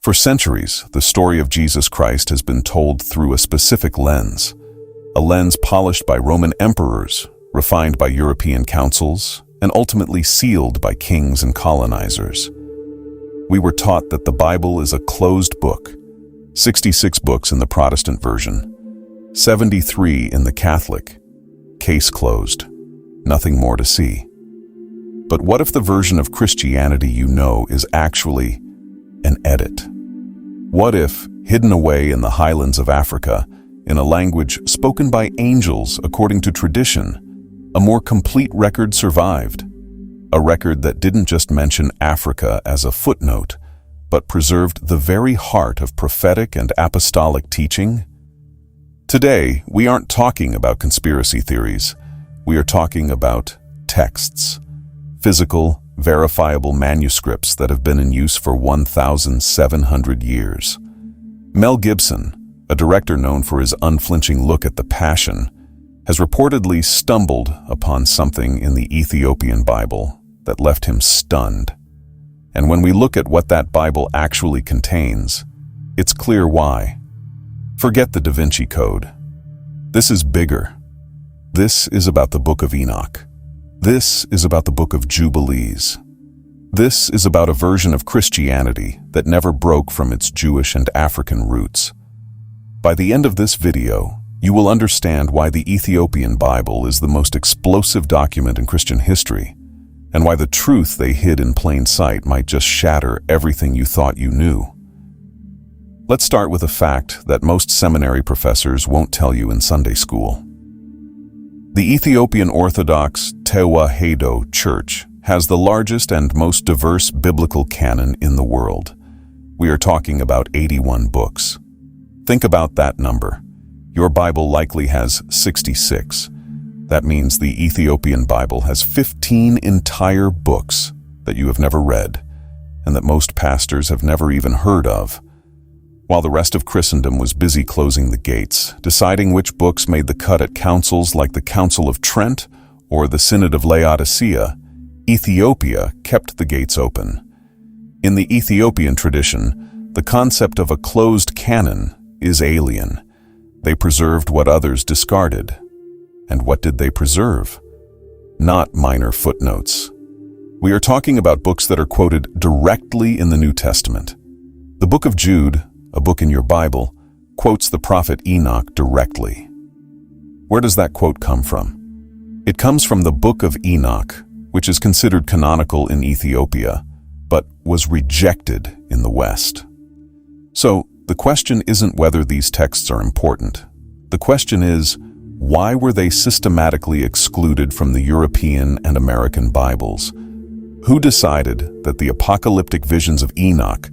For centuries, the story of Jesus Christ has been told through a specific lens, a lens polished by Roman emperors, refined by European councils, and ultimately sealed by kings and colonizers. We were taught that the Bible is a closed book, 66 books in the Protestant version, 73 in the Catholic. Case closed. Nothing more to see. But what if the version of Christianity you know is actually an edit? What if, hidden away in the highlands of Africa, in a language spoken by angels according to tradition, a more complete record survived? A record that didn't just mention Africa as a footnote, but preserved the very heart of prophetic and apostolic teaching? Today, we aren't talking about conspiracy theories. We are talking about texts, physical, verifiable manuscripts that have been in use for 1,700 years. Mel Gibson, a director known for his unflinching look at the Passion, has reportedly stumbled upon something in the Ethiopian Bible that left him stunned. And when we look at what that Bible actually contains, it's clear why. Forget the Da Vinci Code. This is bigger. This is about the Book of Enoch. This is about the Book of Jubilees. This is about a version of Christianity that never broke from its Jewish and African roots. By the end of this video, you will understand why the Ethiopian Bible is the most explosive document in Christian history, and why the truth they hid in plain sight might just shatter everything you thought you knew. Let's start with a fact that most seminary professors won't tell you in Sunday school. The Ethiopian Orthodox Tewahedo Church has the largest and most diverse biblical canon in the world. We are talking about 81 books. Think about that number. Your Bible likely has 66. That means the Ethiopian Bible has 15 entire books that you have never read, and that most pastors have never even heard of. While the rest of Christendom was busy closing the gates, deciding which books made the cut at councils like the Council of Trent or the Synod of Laodicea, Ethiopia kept the gates open. In the Ethiopian tradition, the concept of a closed canon is alien. They preserved what others discarded. And what did they preserve? Not minor footnotes. We are talking about books that are quoted directly in the New Testament. The Book of Jude, a book in your Bible, quotes the prophet Enoch directly. Where does that quote come from? It comes from the Book of Enoch, which is considered canonical in Ethiopia, but was rejected in the West. So, the question isn't whether these texts are important. The question is, why were they systematically excluded from the European and American Bibles? Who decided that the apocalyptic visions of Enoch,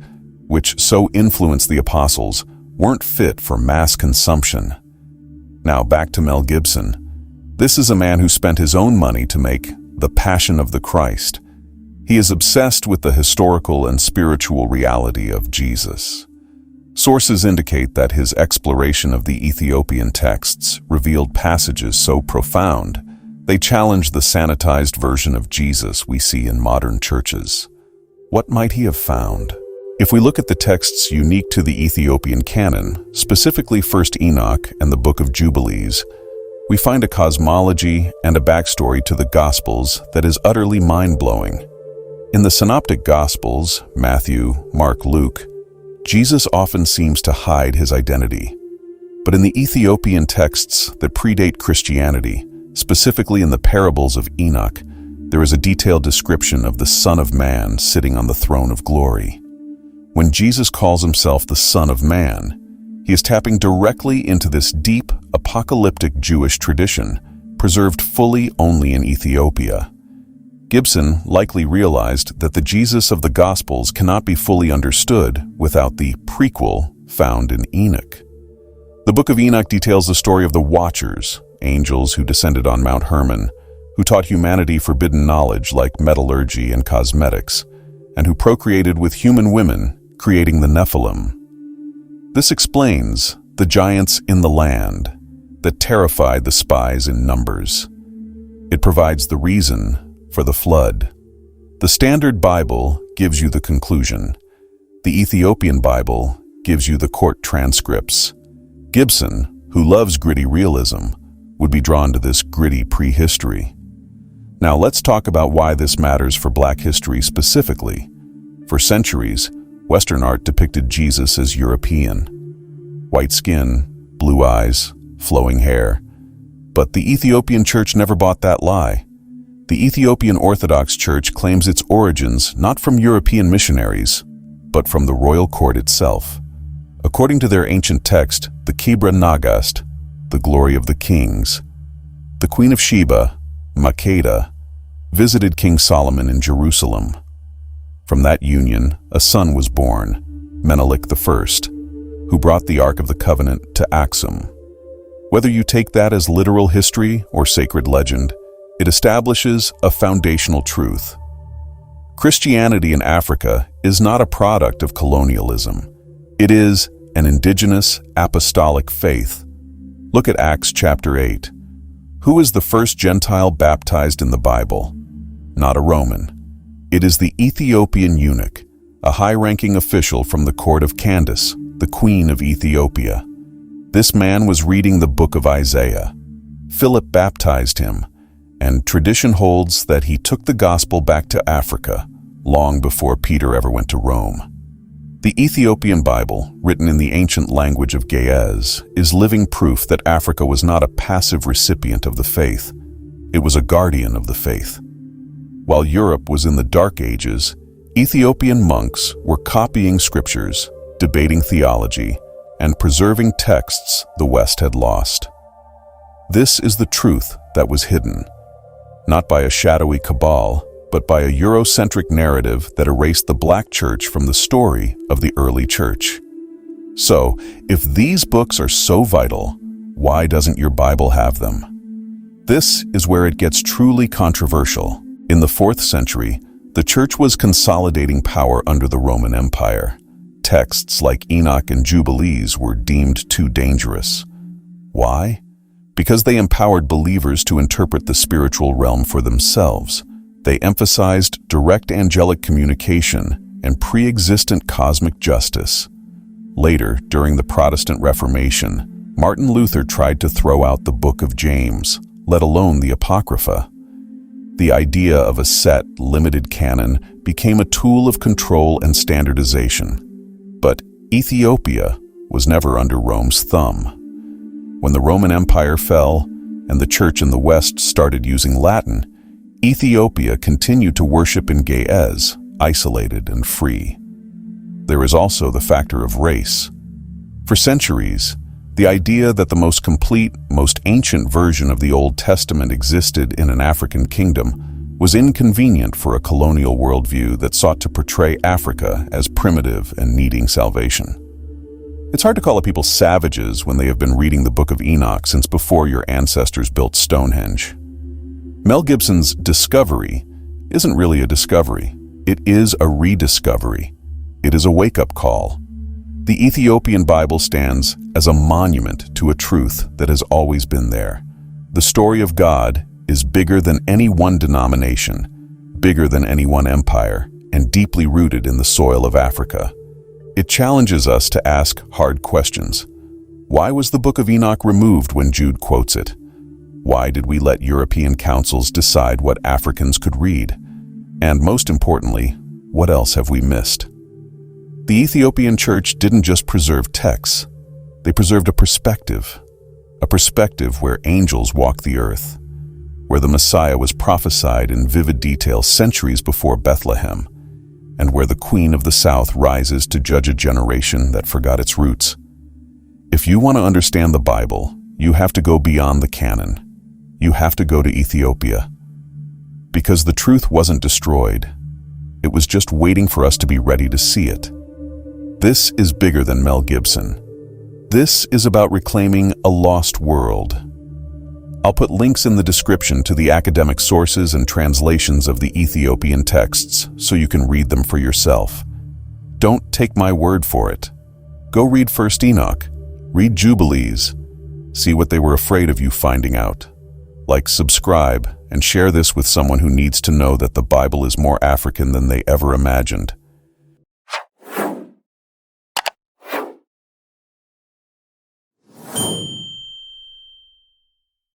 which so influenced the apostles, weren't fit for mass consumption? Now back to Mel Gibson. This is a man who spent his own money to make The Passion of the Christ. He is obsessed with the historical and spiritual reality of Jesus. Sources indicate that his exploration of the Ethiopian texts revealed passages so profound, they challenged the sanitized version of Jesus we see in modern churches. What might he have found? If we look at the texts unique to the Ethiopian Canon, specifically 1st Enoch and the Book of Jubilees, we find a cosmology and a backstory to the Gospels that is utterly mind-blowing. In the Synoptic Gospels, Matthew, Mark, Luke, Jesus often seems to hide his identity. But in the Ethiopian texts that predate Christianity, specifically in the parables of Enoch, there is a detailed description of the Son of Man sitting on the throne of glory. When Jesus calls himself the Son of Man, he is tapping directly into this deep, apocalyptic Jewish tradition, preserved fully only in Ethiopia. Gibson likely realized that the Jesus of the Gospels cannot be fully understood without the prequel found in Enoch. The Book of Enoch details the story of the Watchers, angels who descended on Mount Hermon, who taught humanity forbidden knowledge like metallurgy and cosmetics, and who procreated with human women, creating the Nephilim. This explains the giants in the land that terrified the spies in Numbers. It provides the reason for the flood. The Standard Bible gives you the conclusion. The Ethiopian Bible gives you the court transcripts. Gibson, who loves gritty realism, would be drawn to this gritty prehistory. Now let's talk about why this matters for Black history specifically. For centuries, Western art depicted Jesus as European. White skin, blue eyes, flowing hair. But the Ethiopian Church never bought that lie. The Ethiopian Orthodox Church claims its origins not from European missionaries, but from the royal court itself. According to their ancient text, the Kibra Nagast, the glory of the kings, the Queen of Sheba, Makeda, visited King Solomon in Jerusalem. From that union, a son was born, Menelik I, who brought the Ark of the Covenant to Aksum. Whether you take that as literal history or sacred legend, it establishes a foundational truth. Christianity in Africa is not a product of colonialism. It is an indigenous apostolic faith. Look at Acts chapter 8. Who is the first Gentile baptized in the Bible? Not a Roman. It is the Ethiopian eunuch, a high-ranking official from the court of Candace, the queen of Ethiopia. This man was reading the Book of Isaiah. Philip baptized him, and tradition holds that he took the gospel back to Africa long before Peter ever went to Rome. The Ethiopian Bible, written in the ancient language of Ge'ez, is living proof that Africa was not a passive recipient of the faith. It was a guardian of the faith. While Europe was in the Dark Ages, Ethiopian monks were copying scriptures, debating theology, and preserving texts the West had lost. This is the truth that was hidden, not by a shadowy cabal, but by a Eurocentric narrative that erased the Black church from the story of the early church. So, if these books are so vital, why doesn't your Bible have them? This is where it gets truly controversial. In the 4th century, the church was consolidating power under the Roman Empire. Texts like Enoch and Jubilees were deemed too dangerous. Why? Because they empowered believers to interpret the spiritual realm for themselves. They emphasized direct angelic communication and pre-existent cosmic justice. Later, during the Protestant Reformation, Martin Luther tried to throw out the Book of James, let alone the Apocrypha. The idea of a set, limited canon became a tool of control and standardization. But Ethiopia was never under Rome's thumb. When the Roman Empire fell and the church in the West started using Latin, Ethiopia continued to worship in Ge'ez, isolated and free. There is also the factor of race. For centuries, the idea that the most complete, most ancient version of the Old Testament existed in an African kingdom was inconvenient for a colonial worldview that sought to portray Africa as primitive and needing salvation. It's hard to call a people savages when they have been reading the Book of Enoch since before your ancestors built Stonehenge. Mel Gibson's discovery isn't really a discovery. It is a rediscovery. It is a wake-up call. The Ethiopian Bible stands as a monument to a truth that has always been there. The story of God is bigger than any one denomination, bigger than any one empire, and deeply rooted in the soil of Africa. It challenges us to ask hard questions. Why was the Book of Enoch removed when Jude quotes it? Why did we let European councils decide what Africans could read? And most importantly, what else have we missed? The Ethiopian Church didn't just preserve texts. They preserved a perspective where angels walk the earth, where the Messiah was prophesied in vivid detail centuries before Bethlehem, and where the Queen of the South rises to judge a generation that forgot its roots. If you want to understand the Bible, you have to go beyond the canon. You have to go to Ethiopia. Because the truth wasn't destroyed. It was just waiting for us to be ready to see it. This is bigger than Mel Gibson. This is about reclaiming a lost world. I'll put links in the description to the academic sources and translations of the Ethiopian texts so you can read them for yourself. Don't take my word for it. Go read 1st Enoch, read Jubilees, see what they were afraid of you finding out. Like, subscribe, and share this with someone who needs to know that the Bible is more African than they ever imagined.